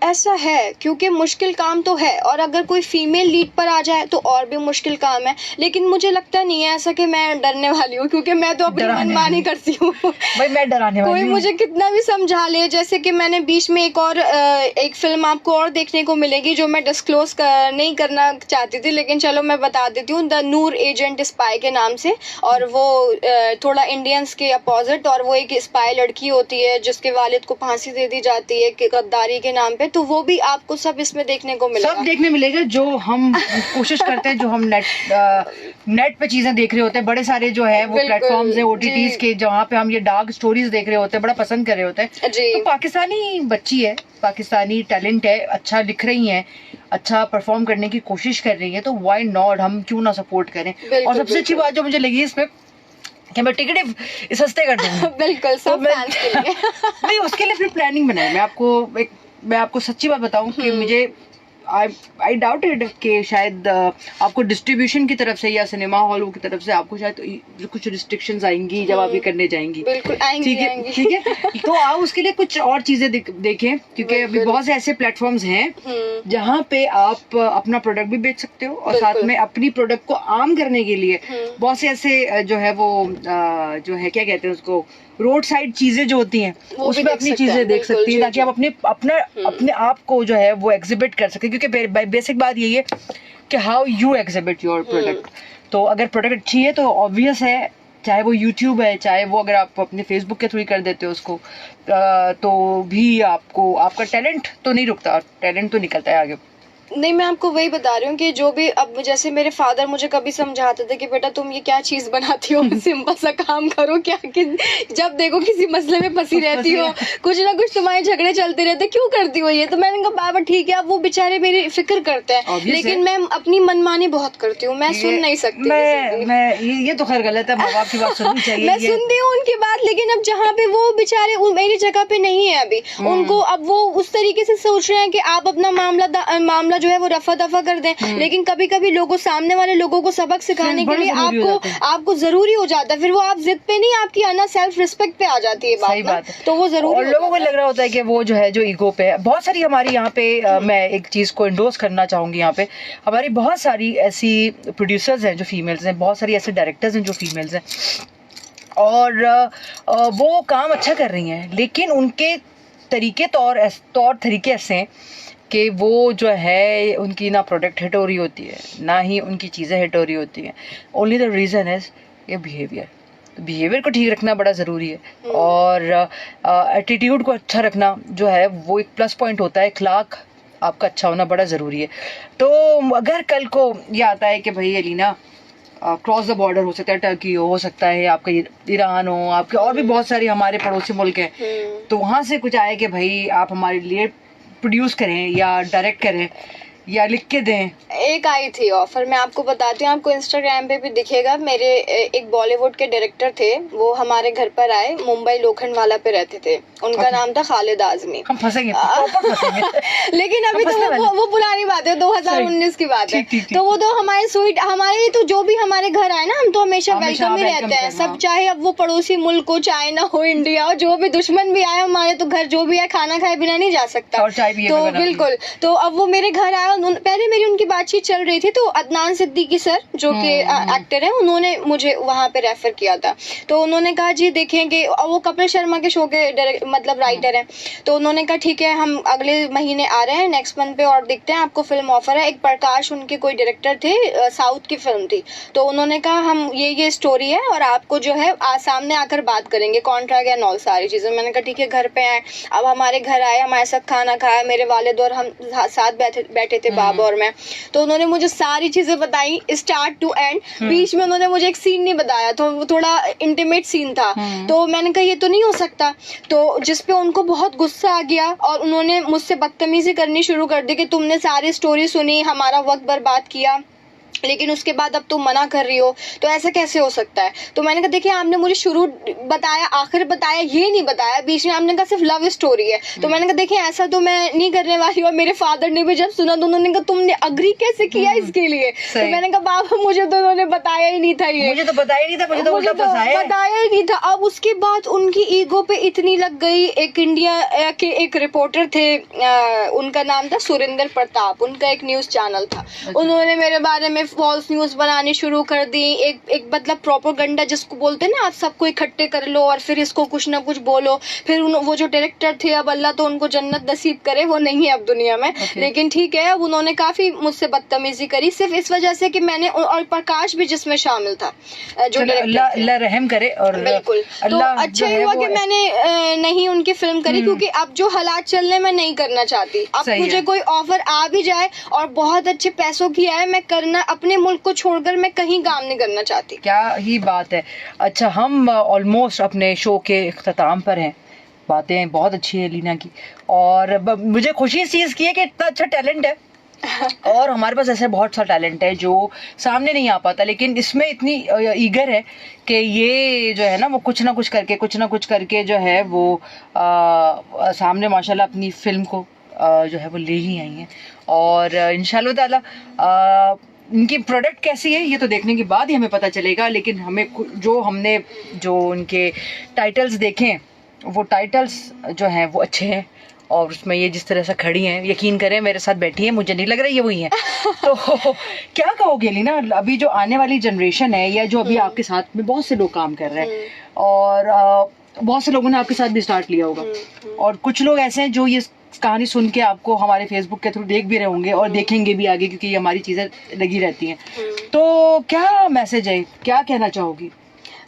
ऐसा है, क्योंकि मुश्किल काम तो है, और अगर कोई फीमेल लीड पर आ जाए तो और भी मुश्किल काम है, लेकिन मुझे लगता नहीं है ऐसा कि मैं डरने वाली हूँ, क्योंकि मैं तो अपनी मनमानी करती हूँ। भाई मैं डराने वाली कोई हूँ। मुझे कितना भी समझा ले, जैसे कि मैंने बीच में एक फिल्म आपको और देखने को मिलेगी जो मैं डिस्क्लोज नहीं करना चाहती थी, लेकिन चलो मैं बता देती हूँ, द नूर एजेंट स्पाई के नाम से, और वो थोड़ा इंडियंस के अपोजिट, और वो एक स्पाई लड़की होती है जिसके वालिद को फांसी दे दी जाती है कि गद्दारी के नाम पे, तो वो भी आपको सब इसमें देखने को मिलेगा। सब देखने मिलेगा जो हम कोशिश करते हैं, जो हम नेट पे चीजें देख रहे होते हैं, बड़े सारे जो है वो प्लेटफॉर्म्स हैं OTTs के, जहाँ पे हम ये डार्क स्टोरीज देख रहे होते हैं, बड़ा पसंद कर रहे होते हैं। जी। तो पाकिस्तानी बच्ची है, पाकिस्तानी टैलेंट है, अच्छा लिख रही हैं, अच्छा परफॉर्म करने की कोशिश कर रही है, तो व्हाई नॉट, हम क्यों ना सपोर्ट करें। और सबसे अच्छी बात जो मुझे लगी इसमें कि मैं टिकट सस्ते कर दूंगी। बिल्कुल, सब फैंस के लिए। नहीं, उसके लिए फिर प्लानिंग बनाई। मैं आपको सच्ची बात बताऊं कि मुझे आई डाउट इट कि शायद आपको डिस्ट्रीब्यूशन की तरफ से या सिनेमा हॉलों की तरफ से आपको शायद कुछ रिस्ट्रिक्शंस आएंगी जब आप ये करने जाएंगी। बिल्कुल आएंगी, ठीक है। तो आप उसके लिए कुछ और चीजें देखें, क्योंकि अभी बहुत से ऐसे प्लेटफॉर्म्स हैं जहाँ पे आप अपना प्रोडक्ट भी बेच सकते हो, और साथ में अपनी प्रोडक्ट को आम करने के लिए बहुत से ऐसे जो है वो जो है क्या कहते हैं उसको, रोड साइड चीजें जो होती हैं उसमें अपनी चीजें देख सकती हैं, ताकि आप अपने आप को जो है वो एग्जिबिट कर सके। क्योंकि बेसिक बात यही है कि how you exhibit your product. तो अगर प्रोडक्ट अच्छी है तो ऑब्वियस है, चाहे वो यूट्यूब है, चाहे वो अगर आप अपने फेसबुक के थ्रू ही कर देते हो उसको, तो भी आपको आपका टैलेंट तो नहीं रुकता, टैलेंट तो निकलता है आगे। नहीं, मैं आपको वही बता रही हूँ कि जो भी, अब जैसे मेरे फादर मुझे कभी समझाते थे कि बेटा तुम ये क्या चीज बनाती हो, सिंपल सा काम करो, क्या कि जब देखो किसी मसले में फंसी रहती हो, कुछ ना कुछ तुम्हारे झगड़े चलते रहते, क्यों करती हो ये। तो मैंने कहा बाबा ठीक है, अब वो बेचारे मेरी फिक्र करते हैं, लेकिन मैं अपनी मनमानी बहुत करती हूँ, मैं सुन नहीं सकती। मैं ये तो खैर गलत है, माँ बाप की बात सुननी चाहिए। मैं सुनती हूँ उनकी बात, लेकिन अब जहाँ पे वो बेचारे मेरी जगह पे नहीं है अभी, उनको अब वो उस तरीके से सोच रहे हैं कि आप अपना मामला जो है वो रफा दफा कर दें, लेकिन कभी कभी सामने वाले लोगों को सबक सिखाने के लिए आपको जरूरी हो जाता है, फिर वो आप जिद पे नहीं, आपकी आना सेल्फ रिस्पेक्ट पे आ जाती है बात, तो वो जरूरी। और लोगों को लग रहा होता है कि वो जो है जो ईगो पे है। बहुत सारी हमारी यहाँ पे मैं एक चीज को इंडोर्स करना चाहूंगी, यहाँ पे हमारी बहुत सारी ऐसी प्रोड्यूसर्स हैं जो फीमेल्स हैं, बहुत सारी ऐसे डायरेक्टर्स हैं जो फीमेल्स हैं, और वो काम अच्छा कर रही हैं, लेकिन उनके तौर तरीके ऐसे हैं कि वो जो है उनकी ना प्रोडक्ट हिट हो रही होती है, ना ही उनकी चीज़ें हिट हो रही होती हैं। ओनली द रीज़न इज़ ये बिहेवियर। तो बिहेवियर को ठीक रखना बड़ा ज़रूरी है, और एटीट्यूड को अच्छा रखना जो है वो एक प्लस पॉइंट होता है। अखलाक आपका अच्छा होना बड़ा ज़रूरी है। तो अगर कल को ये आता है कि भाई अलीना क्रॉस द बॉर्डर, हो सकता है टर्की हो सकता है आपका ईरान हो, आपके और भी बहुत सारे हमारे पड़ोसी मुल्क हैं, तो वहाँ से कुछ आए कि भाई आप हमारे लिए प्रोड्यूस करें या डायरेक्ट करें या लिख के दें। एक आई थी ऑफर, मैं आपको बताती हूँ, आपको इंस्टाग्राम पे भी दिखेगा। मेरे एक बॉलीवुड के डायरेक्टर थे, वो हमारे घर पर आए, मुंबई लोखंड वाला पे रहते थे, उनका नाम था खालिद आजमी। हम फंसेंगे लेकिन अभी तो वो पुरानी बात है, 2019 की बात है। तो वो तो हमारे तो जो भी हमारे घर आए ना, हम तो हमेशा वेलकम ही रहते हैं सब, चाहे अब वो पड़ोसी मुल्क हो, चाइना हो, इंडिया हो, जो भी दुश्मन भी आए हमारे तो घर, जो भी है खाना खाए बिना नहीं जा सकता। तो बिल्कुल, तो अब वो मेरे घर आया, पहले मेरी उनकी बातचीत चल रही थी, तो अदनान सिद्दीकी सर जो कि एक्टर हैं, उन्होंने मुझे वहां पे रेफर किया था। तो उन्होंने कहा जी देखें कि वो कपिल शर्मा के शो के मतलब राइटर हैं, तो उन्होंने कहा ठीक है हम अगले महीने आ रहे हैं, नेक्स्ट मंथ पे, और देखते हैं आपको फिल्म ऑफर है। एक प्रकाश उनके कोई डायरेक्टर थे, साउथ की फिल्म थी, तो उन्होंने कहा हम ये स्टोरी है और आपको जो है सामने आकर बात करेंगे, कॉन्ट्रैक्ट या नॉल सारी चीजें। मैंने कहा ठीक है, घर पे आए, अब हमारे घर आए, हमारे साथ खाना खाया, मेरे वालिद और हम साथ बैठे थे, बाबा और मैं, तो उन्होंने मुझे सारी चीजें बताई स्टार्ट टू एंड। बीच में उन्होंने मुझे एक सीन नहीं बताया, तो वो थोड़ा इंटीमेट सीन था, तो मैंने कहा ये तो नहीं हो सकता, तो जिसपे उनको बहुत गुस्सा आ गया और उन्होंने मुझसे बदतमीजी करनी शुरू कर दी कि तुमने सारी स्टोरी सुनी, हमारा वक्त बर्बाद किया, लेकिन उसके बाद अब तुम मना कर रही हो, तो ऐसा कैसे हो सकता है? तो मैंने कहा देखिए आपने मुझे शुरू बताया, आखिर बताया, ये नहीं बताया, बीच में आपने कहा सिर्फ लव स्टोरी है। तो मैंने कहा देखिए ऐसा तो मैं नहीं करने वाली हूँ। और मेरे फादर ने भी जब सुना तो उन्होंने कहा तुमने अग्री कैसे किया इसके लिए? तो मैंने कहा बाबा मुझे तो उन्होंने बताया ही नहीं था, ये मुझे तो बताया ही नहीं था, मुझे तो बताया ही नहीं था। अब उसके बाद उनकी ईगो पे इतनी लग गई। एक इंडिया के एक रिपोर्टर थे, उनका नाम था सुरेंद्र प्रताप, उनका एक न्यूज चैनल था। उन्होंने मेरे बारे में फॉल्स न्यूज बनानी शुरू कर दी। एक मतलब प्रोपेगेंडा जिसको बोलते हैं ना, आप सबको इकट्ठे कर लो और फिर इसको कुछ ना कुछ बोलो। फिर वो जो डायरेक्टर थे, अब अल्लाह तो उनको जन्नत नसीब करे, वो नहीं है अब दुनिया में, लेकिन ठीक है, अब उन्होंने काफी मुझसे बदतमीजी करी सिर्फ इस वजह से कि मैंने, और प्रकाश भी जिसमें शामिल था जो अल्लाह रहम करे। और बिल्कुल, तो अच्छा हुआ कि मैंने नहीं उनकी फिल्म करी, क्योंकि अब जो हालात चल रहे मैं नहीं करना चाहती। अब मुझे कोई ऑफर आ भी जाए और बहुत अच्छे पैसों की आए, मैं करना अपने मुल्क को छोड़कर मैं कहीं काम नहीं करना चाहती। क्या ही बात है। अच्छा, हम ऑलमोस्ट अपने शो के इख्तिताम पर हैं। बातें बहुत अच्छी है लीना की, और मुझे खुशी इस चीज़ की है कि इतना अच्छा टैलेंट है और हमारे पास ऐसे बहुत सा टैलेंट है जो सामने नहीं आ पाता, लेकिन इसमें इतनी ईगर है कि ये जो है ना वो कुछ ना कुछ करके जो है वो सामने माशाल्लाह अपनी फिल्म को जो है वो ले ही आई हैं। और इंशाल्लाह ताला इनकी प्रोडक्ट कैसी है ये तो देखने के बाद ही हमें पता चलेगा, लेकिन हमें जो उनके टाइटल्स देखे, वो टाइटल्स जो हैं वो अच्छे हैं। और उसमें ये जिस तरह से खड़ी हैं, यकीन करें मेरे साथ बैठी हैं, मुझे नहीं लग रहा ये वही हैं। तो क्या कहोगे लीना, अभी जो आने वाली जनरेशन है, या जो अभी आपके साथ में बहुत से लोग काम कर रहे हैं, और बहुत से लोगों ने आपके साथ भी स्टार्ट लिया होगा, और कुछ लोग ऐसे हैं जो ये कहानी सुन के आपको हमारे फेसबुक के थ्रू देख भी रहे होंगे और देखेंगे भी आगे, क्योंकि हमारी चीज़ें लगी रहती हैं। तो क्या मैसेज है, क्या कहना चाहोगी?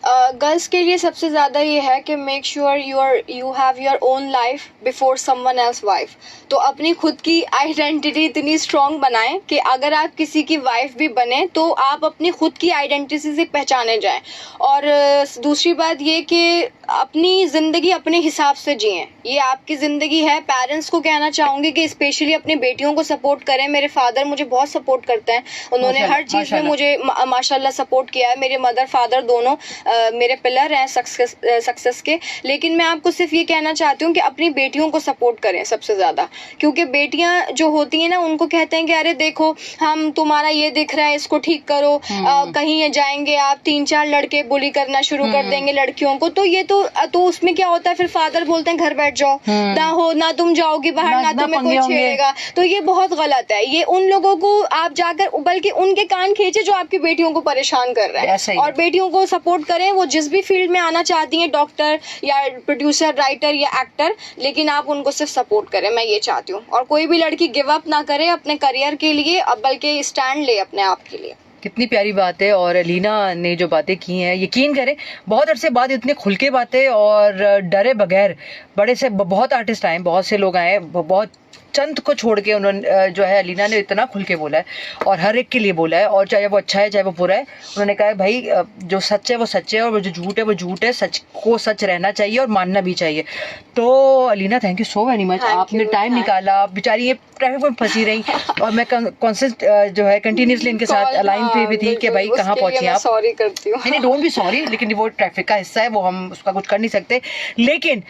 गर्ल्स के लिए सबसे ज़्यादा ये है कि make sure you have your own life before someone else wife. तो अपनी खुद की आइडेंटिटी इतनी स्ट्रॉन्ग बनाएं कि अगर आप किसी की वाइफ भी बने तो आप अपनी खुद की आइडेंटिटी से पहचाने जाएं। और दूसरी बात ये कि अपनी ज़िंदगी अपने हिसाब से जिएं, ये आपकी ज़िंदगी है। पेरेंट्स को कहना चाहूँगी कि स्पेशली अपनी बेटियों को सपोर्ट करें। मेरे फादर मुझे बहुत सपोर्ट करते हैं, उन्होंने हर चीज़ में मुझे माशाल्लाह सपोर्ट किया है। मेरे मदर फादर दोनों मेरे पिलर हैं सक्सेस के। लेकिन मैं आपको सिर्फ ये कहना चाहती हूँ कि अपनी बेटियों को सपोर्ट करें सबसे ज़्यादा, क्योंकि बेटियां जो होती हैं ना, उनको कहते हैं कि अरे देखो हम तुम्हारा ये दिख रहा है, इसको ठीक करो, कहीं जाएंगे आप 3-4 लड़के बुली करना शुरू कर देंगे लड़कियों को, तो ये तो उसमें क्या होता है, फिर फादर बोलते हैं घर बैठ जाओ, ना तुम जाओगी बाहर, ना तुम्हें कोई छेड़ेगा। तो ये बहुत गलत है। ये उन लोगों को आप जाकर, बल्कि उनके कान खींचे जो आपकी बेटियों को परेशान कर रहे हैं, और बेटियों को सपोर्ट करें। वो जिस भी फील्ड में आना चाहती हैं, डॉक्टर या प्रोड्यूसर, राइटर या एक्टर, लेकिन आप उनको सिर्फ सपोर्ट करें, मैं ये चाहती हूँ। और कोई भी लड़की गिव अप ना करे अपने करियर के लिए, बल्कि स्टैंड ले अपने आप के लिए। कितनी प्यारी बात है। और लीना ने जो बातें की हैं, यकीन करें बहुत अरसे बाद इतने खुल के बातें और डरे बगैर, बड़े से बहुत आर्टिस्ट आए, बहुत से लोग आए, बहुत चंद को छोड़ के उन्होंने जो है लीना ने इतना खुल के बोला है, और हर एक के लिए बोला है, और चाहे वो अच्छा है चाहे वो बुरा है। उन्होंने कहा है भाई जो सच है वो सच है, और वो जो झूठ है वो झूठ है, सच को सच रहना चाहिए और मानना भी चाहिए। तो Leena thank you so very much, आपने टाइम निकाला। बेचारी ये ट्रैफिक में फंसी रही, और मैं कॉन्सेंट जो है कंटिन्यूसली इनके साथ लाइन पे भी थी कि भाई कहाँ पहुंची आप। सॉरी करती हूँ, नहीं डोंट बी सॉरी, लेकिन वो ट्रैफिक का हिस्सा है, वो हम उसका कुछ कर नहीं सकते। लेकिन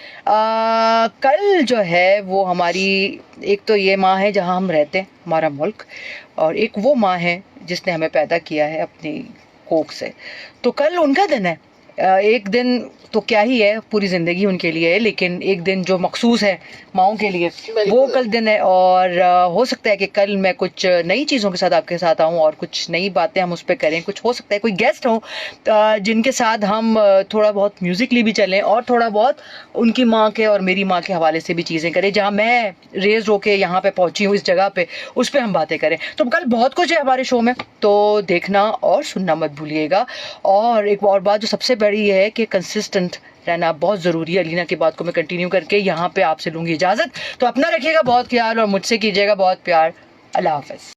कल जो है वो हमारी, एक तो ये माँ है जहाँ हम रहते हैं, हमारा मुल्क, और एक वो माँ है जिसने हमें पैदा किया है अपनी कोख से। तो कल उनका दिन है। एक दिन तो क्या ही है, पूरी ज़िंदगी उनके लिए है, लेकिन एक दिन जो मखसूस है माओं के लिए, वो कल दिन है। और हो सकता है कि कल मैं कुछ नई चीज़ों के साथ आपके साथ आऊँ, और कुछ नई बातें हम उस पर करें। कुछ हो सकता है कोई गेस्ट हो जिनके साथ हम थोड़ा बहुत म्यूज़िकली भी चलें, और थोड़ा बहुत उनकी माँ के और मेरी माँ के हवाले से भी चीज़ें करें। जहाँ मैं रेज होके यहाँ पे पहुँची हूँ, इस जगह पे, उस पर हम बातें करें। तो कल बहुत कुछ है हमारे शो में, तो देखना और सुनना मत भूलिएगा। और एक और बात जो सबसे बड़ी है कि कंसिस्टेंट रहना बहुत ज़रूरी है। लीना की बात को मैं कंटिन्यू करके यहाँ पे आपसे लूँगी इजाज़त। तो अपना रखिएगा बहुत ख्याल, और मुझसे कीजिएगा बहुत प्यार। अल्लाह हाफ़िज़।